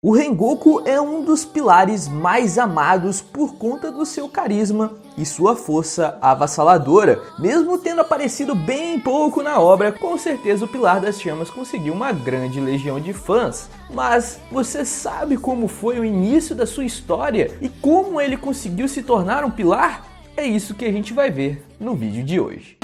O Rengoku é um dos pilares mais amados por conta do seu carisma e sua força avassaladora. Mesmo tendo aparecido bem pouco na obra, com certeza o Pilar das Chamas conseguiu uma grande legião de fãs. Mas você sabe como foi o início da sua história e como ele conseguiu se tornar um pilar? É isso que a gente vai ver no vídeo de hoje.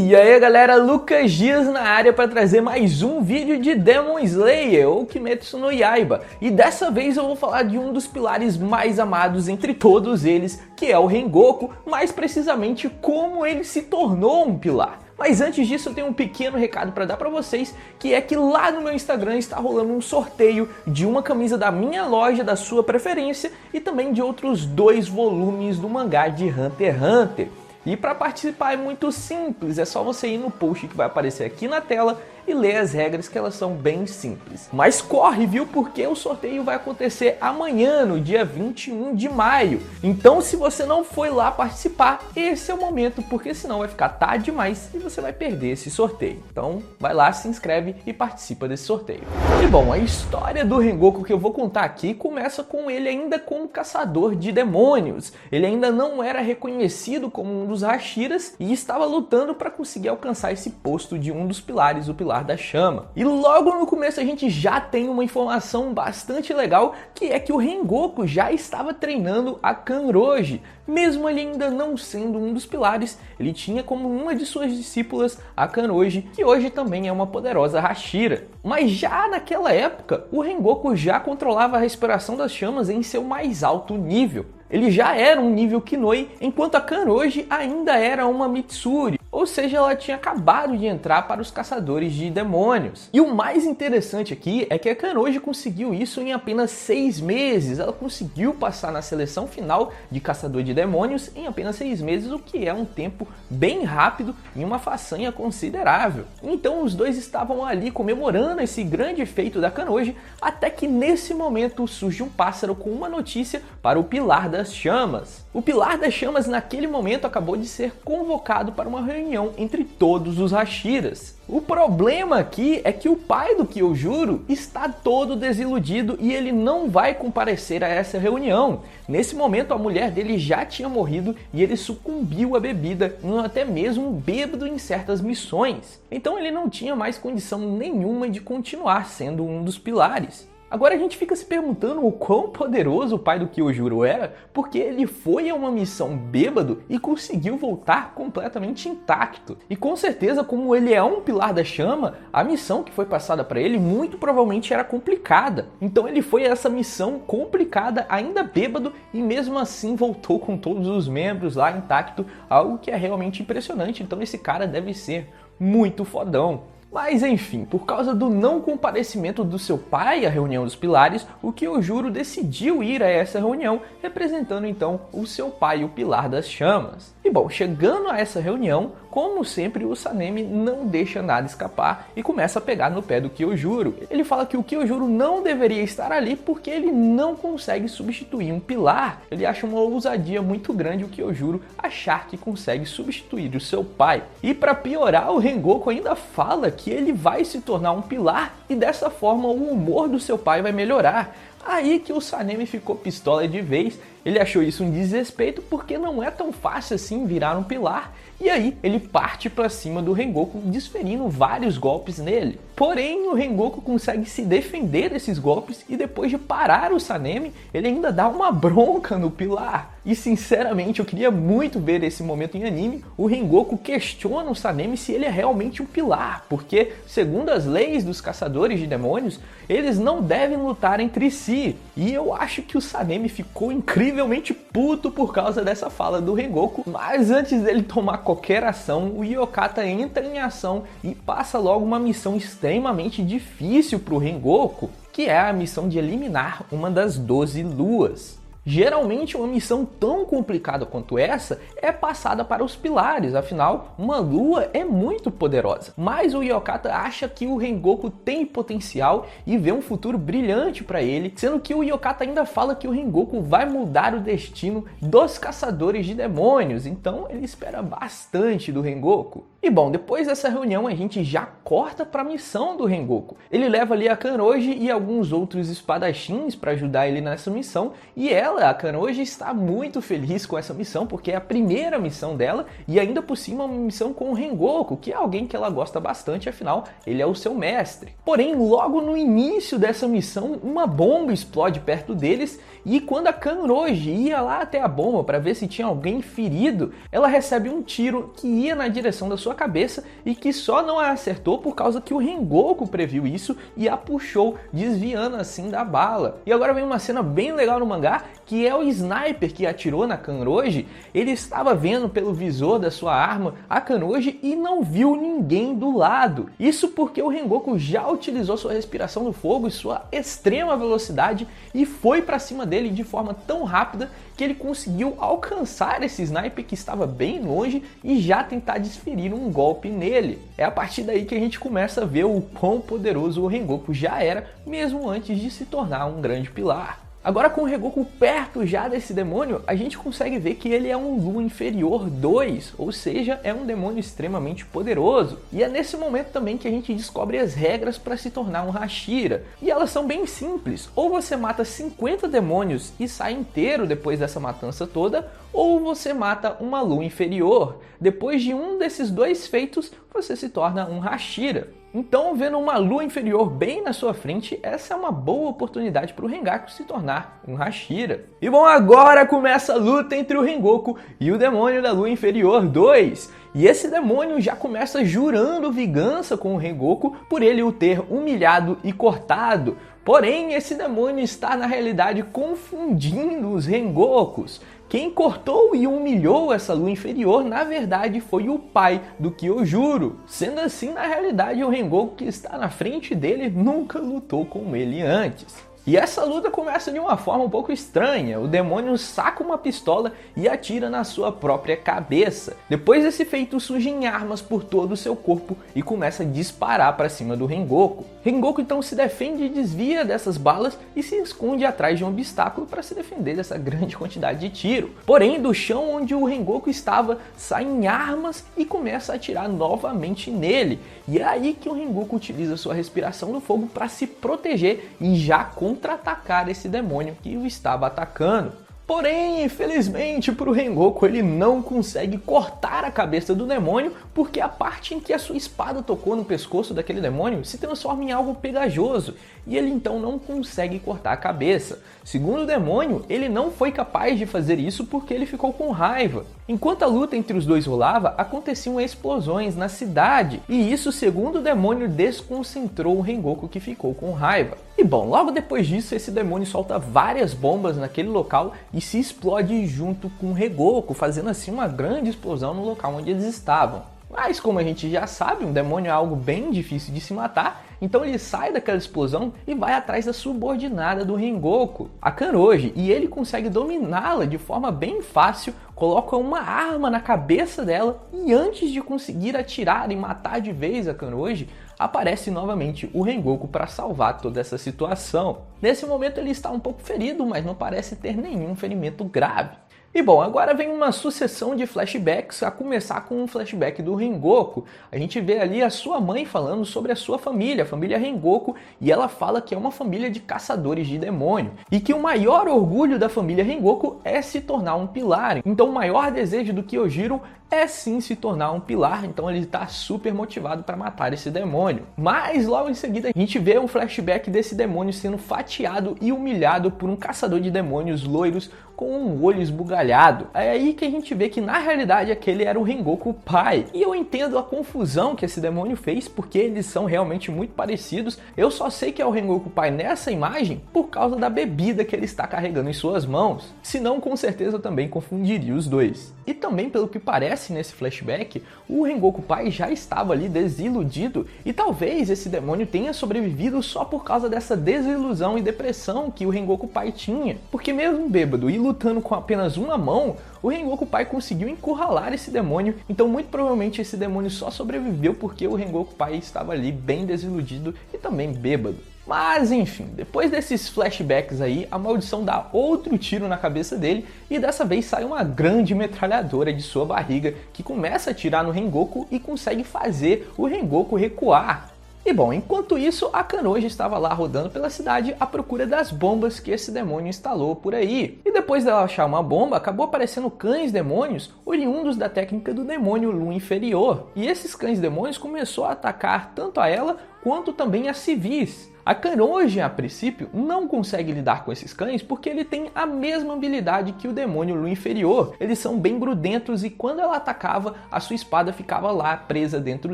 E aí galera, Lucas Dias na área para trazer mais um vídeo de Demon Slayer ou Kimetsu no Yaiba. E dessa vez eu vou falar de um dos pilares mais amados entre todos eles, que é o Rengoku, mais precisamente como ele se tornou um pilar. Mas antes disso eu tenho um pequeno recado para dar para vocês, que é que lá no meu Instagram está rolando um sorteio de uma camisa da minha loja, da sua preferência, e também de outros 2 volumes do mangá de Hunter x Hunter. E para participar é muito simples, é só você ir no post que vai aparecer aqui na tela e ler as regras, que elas são bem simples. Mas corre, viu, porque o sorteio vai acontecer amanhã, no dia 21 de maio. Então se você não foi lá participar, esse é o momento, porque senão vai ficar tarde demais e você vai perder esse sorteio. Então vai lá, se inscreve e participa desse sorteio. E bom, a história do Rengoku que eu vou contar aqui começa com ele ainda como caçador de demônios. Ele ainda não era reconhecido como um dos Hashiras e estava lutando para conseguir alcançar esse posto de um dos pilares, o Pilar da Chama. E logo no começo a gente já tem uma informação bastante legal, que é que o Rengoku já estava treinando a Kanroji. Mesmo ele ainda não sendo um dos pilares, ele tinha como uma de suas discípulas a Kanroji, que hoje também é uma poderosa Hashira. Mas já naquela época, o Rengoku já controlava a respiração das chamas em seu mais alto nível. Ele já era um nível Kinoi, enquanto a Kanroji ainda era uma Mitsuri, ou seja, ela tinha acabado de entrar para os caçadores de demônios. E o mais interessante aqui é que a Kanroji conseguiu isso em apenas 6 meses. Ela conseguiu passar na seleção final de caçador de demônios em apenas 6 meses, o que é um tempo bem rápido e uma façanha considerável. Então os dois estavam ali comemorando esse grande feito da Kanroji, até que nesse momento surge um pássaro com uma notícia para o Pilar das Chamas. O Pilar das Chamas naquele momento acabou de ser convocado para uma reunião entre todos os Hashiras. O problema aqui é que o pai do Kyojuro está todo desiludido e ele não vai comparecer a essa reunião. Nesse momento a mulher dele já tinha morrido e ele sucumbiu à bebida, indo até mesmo bêbado em certas missões. Então ele não tinha mais condição nenhuma de continuar sendo um dos pilares. Agora a gente fica se perguntando o quão poderoso o pai do Kyojuro era, porque ele foi a uma missão bêbado e conseguiu voltar completamente intacto. E com certeza, como ele é um pilar da chama, a missão que foi passada para ele muito provavelmente era complicada. Então ele foi a essa missão complicada ainda bêbado e mesmo assim voltou com todos os membros lá intacto, algo que é realmente impressionante. Então esse cara deve ser muito fodão. Mas enfim, por causa do não comparecimento do seu pai à reunião dos pilares, o Kyojuro decidiu ir a essa reunião, representando então o seu pai, o Pilar das Chamas. E bom, chegando a essa reunião, como sempre, o Sanemi não deixa nada escapar e começa a pegar no pé do Kyojuro. Ele fala que o Kyojuro não deveria estar ali porque ele não consegue substituir um pilar. Ele acha uma ousadia muito grande o Kyojuro achar que consegue substituir o seu pai. E para piorar, o Rengoku ainda fala que ele vai se tornar um pilar e dessa forma o humor do seu pai vai melhorar. Aí que o Sanemi ficou pistola de vez, ele achou isso um desrespeito porque não é tão fácil assim virar um pilar. E aí ele parte para cima do Rengoku, desferindo vários golpes nele. Porém, o Rengoku consegue se defender desses golpes e depois de parar o Sanemi, ele ainda dá uma bronca no pilar. E sinceramente, eu queria muito ver esse momento em anime. O Rengoku questiona o Sanemi se ele é realmente um pilar, porque segundo as leis dos caçadores de demônios, eles não devem lutar entre si. E eu acho que o Sanemi ficou incrivelmente puto por causa dessa fala do Rengoku. Mas antes dele tomar qualquer ação, o Yokata entra em ação e passa logo uma missão extremamente difícil para o Rengoku, que é a missão de eliminar uma das 12 luas. Geralmente uma missão tão complicada quanto essa é passada para os pilares, afinal uma lua é muito poderosa. Mas o Yokata acha que o Rengoku tem potencial e vê um futuro brilhante para ele, sendo que o Yokata ainda fala que o Rengoku vai mudar o destino dos caçadores de demônios, então ele espera bastante do Rengoku. E bom, depois dessa reunião a gente já corta para a missão do Rengoku. Ele leva ali a Kanroji e alguns outros espadachins para ajudar ele nessa missão, e ela, a Kanroji, está muito feliz com essa missão porque é a primeira missão dela e ainda por cima uma missão com o Rengoku, que é alguém que ela gosta bastante, afinal ele é o seu mestre. Porém, logo no início dessa missão, uma bomba explode perto deles e quando a Kanroji ia lá até a bomba para ver se tinha alguém ferido, ela recebe um tiro que ia na direção da sua cabeça e que só não a acertou por causa que o Rengoku previu isso e a puxou, desviando assim da bala. E agora vem uma cena bem legal no mangá, que é o sniper que atirou na Kanroji. Ele estava vendo pelo visor da sua arma a Kanroji e não viu ninguém do lado. Isso porque o Rengoku já utilizou sua respiração do fogo e sua extrema velocidade e foi para cima dele de forma tão rápida que ele conseguiu alcançar esse sniper que estava bem longe e já tentar desferir um golpe nele. É a partir daí que a gente começa a ver o quão poderoso o Rengoku já era, mesmo antes de se tornar um grande pilar. Agora, com o Rengoku perto já desse demônio, a gente consegue ver que ele é um Lua Inferior 2, ou seja, é um demônio extremamente poderoso. E é nesse momento também que a gente descobre as regras para se tornar um Hashira. E elas são bem simples, ou você mata 50 demônios e sai inteiro depois dessa matança toda, ou você mata uma Lua Inferior. Depois de um desses dois feitos, você se torna um Hashira. Então, vendo uma Lua Inferior bem na sua frente, essa é uma boa oportunidade para o Rengaku se tornar um Hashira. E bom, agora começa a luta entre o Rengoku e o demônio da Lua Inferior 2. E esse demônio já começa jurando vingança com o Rengoku por ele o ter humilhado e cortado. Porém, esse demônio está na realidade confundindo os Rengokus. Quem cortou e humilhou essa Lua Inferior, na verdade, foi o pai do Kyojuro. Sendo assim, na realidade, o Rengoku que está na frente dele nunca lutou com ele antes. E essa luta começa de uma forma um pouco estranha. O demônio saca uma pistola e atira na sua própria cabeça. Depois desse feito, surgem armas por todo o seu corpo e começa a disparar para cima do Rengoku. Rengoku então se defende e desvia dessas balas e se esconde atrás de um obstáculo para se defender dessa grande quantidade de tiro. Porém, do chão onde o Rengoku estava, saem armas e começa a atirar novamente nele. E é aí que o Rengoku utiliza sua respiração do fogo para se proteger e já contra-atacar esse demônio que o estava atacando. Porém, infelizmente para o Rengoku, ele não consegue cortar a cabeça do demônio porque a parte em que a sua espada tocou no pescoço daquele demônio se transforma em algo pegajoso e ele então não consegue cortar a cabeça. Segundo o demônio, ele não foi capaz de fazer isso porque ele ficou com raiva. Enquanto a luta entre os dois rolava, aconteciam explosões na cidade e isso, segundo o demônio, desconcentrou o Rengoku que ficou com raiva. E bom, logo depois disso, esse demônio solta várias bombas naquele local e se explode junto com o Rengoku, fazendo assim uma grande explosão no local onde eles estavam. Mas como a gente já sabe, um demônio é algo bem difícil de se matar, então ele sai daquela explosão e vai atrás da subordinada do Rengoku, a Kanroji, e ele consegue dominá-la de forma bem fácil, coloca uma arma na cabeça dela e antes de conseguir atirar e matar de vez a Kanroji, aparece novamente o Rengoku para salvar toda essa situação. Nesse momento ele está um pouco ferido, mas não parece ter nenhum ferimento grave. E bom, agora vem uma sucessão de flashbacks, a começar com um flashback do Rengoku. A gente vê ali a sua mãe falando sobre a sua família, a família Rengoku, e ela fala que é uma família de caçadores de demônio. E que o maior orgulho da família Rengoku é se tornar um pilar. Então o maior desejo do Kyojuro é sim se tornar um pilar, então ele está super motivado para matar esse demônio. Mas logo em seguida a gente vê um flashback desse demônio sendo fatiado e humilhado por um caçador de demônios loiros com um olho esbugalhado. É aí que a gente vê que na realidade aquele era o Rengoku pai. E eu entendo a confusão que esse demônio fez, porque eles são realmente muito parecidos. Eu só sei que é o Rengoku pai nessa imagem por causa da bebida que ele está carregando em suas mãos. Senão, com certeza eu também confundiria os dois. E também, pelo que parece, aparece nesse flashback, o Rengoku pai já estava ali desiludido e talvez esse demônio tenha sobrevivido só por causa dessa desilusão e depressão que o Rengoku pai tinha. Porque mesmo bêbado e lutando com apenas uma mão, o Rengoku pai conseguiu encurralar esse demônio, então muito provavelmente esse demônio só sobreviveu porque o Rengoku pai estava ali bem desiludido e também bêbado. Mas enfim, depois desses flashbacks aí, a maldição dá outro tiro na cabeça dele e dessa vez sai uma grande metralhadora de sua barriga que começa a atirar no Rengoku e consegue fazer o Rengoku recuar. E bom, enquanto isso, a Kanoji estava lá rodando pela cidade à procura das bombas que esse demônio instalou por aí. E depois dela achar uma bomba, acabou aparecendo cães demônios oriundos da técnica do demônio Lu inferior. E esses cães demônios começou a atacar tanto a ela quanto também a civis. A Kanoji, a princípio, não consegue lidar com esses cães porque ele tem a mesma habilidade que o demônio Lu inferior. Eles são bem grudentos e quando ela atacava, a sua espada ficava lá presa dentro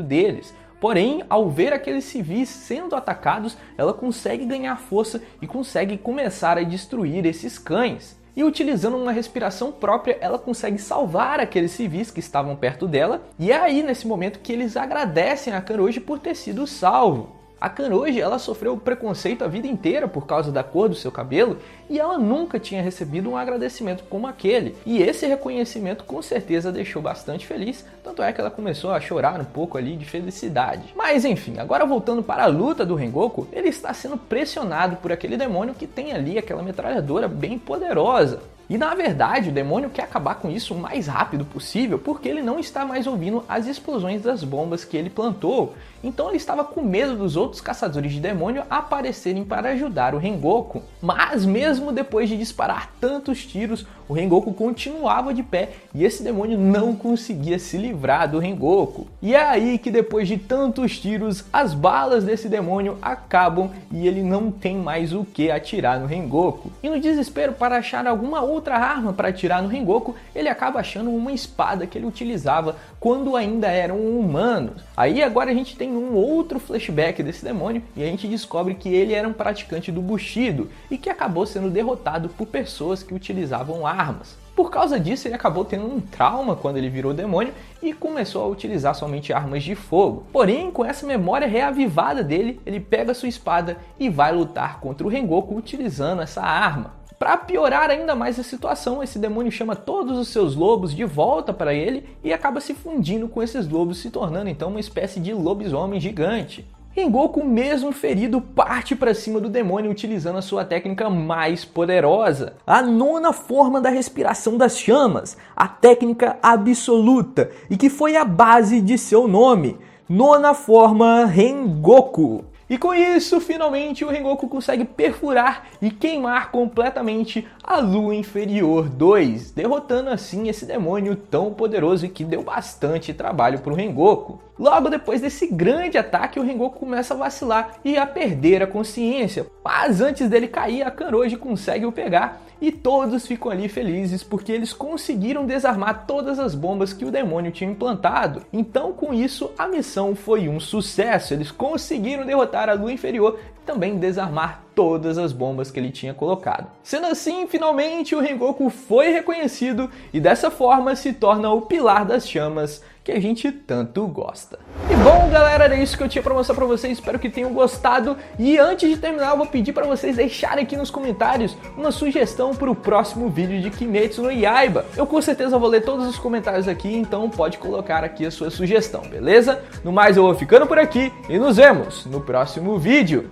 deles. Porém, ao ver aqueles civis sendo atacados, ela consegue ganhar força e consegue começar a destruir esses cães. E utilizando uma respiração própria, ela consegue salvar aqueles civis que estavam perto dela. E é aí, nesse momento, que eles agradecem a Kanoji por ter sido salvo. A Kanoji, ela sofreu preconceito a vida inteira por causa da cor do seu cabelo e ela nunca tinha recebido um agradecimento como aquele. E esse reconhecimento com certeza deixou bastante feliz, tanto é que ela começou a chorar um pouco ali de felicidade. Mas enfim, agora voltando para a luta do Rengoku, ele está sendo pressionado por aquele demônio que tem ali aquela metralhadora bem poderosa. E na verdade o demônio quer acabar com isso o mais rápido possível porque ele não está mais ouvindo as explosões das bombas que ele plantou. Então ele estava com medo dos outros caçadores de demônio aparecerem para ajudar o Rengoku. Mas mesmo depois de disparar tantos tiros, o Rengoku continuava de pé e esse demônio não conseguia se livrar do Rengoku. E é aí que depois de tantos tiros, as balas desse demônio acabam e ele não tem mais o que atirar no Rengoku. E no desespero para achar alguma outra arma para atirar no Rengoku, ele acaba achando uma espada que ele utilizava quando ainda eram humanos. Aí agora a gente tem um outro flashback desse demônio e a gente descobre que ele era um praticante do Bushido e que acabou sendo derrotado por pessoas que utilizavam armas. Por causa disso, ele acabou tendo um trauma quando ele virou demônio e começou a utilizar somente armas de fogo. Porém, com essa memória reavivada dele, ele pega sua espada e vai lutar contra o Rengoku utilizando essa arma. Para piorar ainda mais a situação, esse demônio chama todos os seus lobos de volta para ele e acaba se fundindo com esses lobos, se tornando então uma espécie de lobisomem gigante. Rengoku, mesmo ferido, parte para cima do demônio utilizando a sua técnica mais poderosa, a nona forma da respiração das chamas, a técnica absoluta, e que foi a base de seu nome, nona forma Rengoku. E com isso, finalmente, o Rengoku consegue perfurar e queimar completamente a Lua Inferior 2, derrotando assim esse demônio tão poderoso e que deu bastante trabalho para o Rengoku. Logo depois desse grande ataque, o Rengoku começa a vacilar e a perder a consciência, mas antes dele cair, a Kanoji consegue o pegar e todos ficam ali felizes porque eles conseguiram desarmar todas as bombas que o demônio tinha implantado. Então, com isso, a missão foi um sucesso. Eles conseguiram derrotar a Lua Inferior e também desarmar todas as bombas que ele tinha colocado. Sendo assim, finalmente o Rengoku foi reconhecido e dessa forma se torna o Pilar das Chamas que a gente tanto gosta. E bom, galera, era isso que eu tinha para mostrar para vocês, espero que tenham gostado. E antes de terminar, eu vou pedir para vocês deixarem aqui nos comentários uma sugestão para o próximo vídeo de Kimetsu no Yaiba. Eu com certeza vou ler todos os comentários aqui, então pode colocar aqui a sua sugestão, beleza? No mais, eu vou ficando por aqui e nos vemos no próximo vídeo.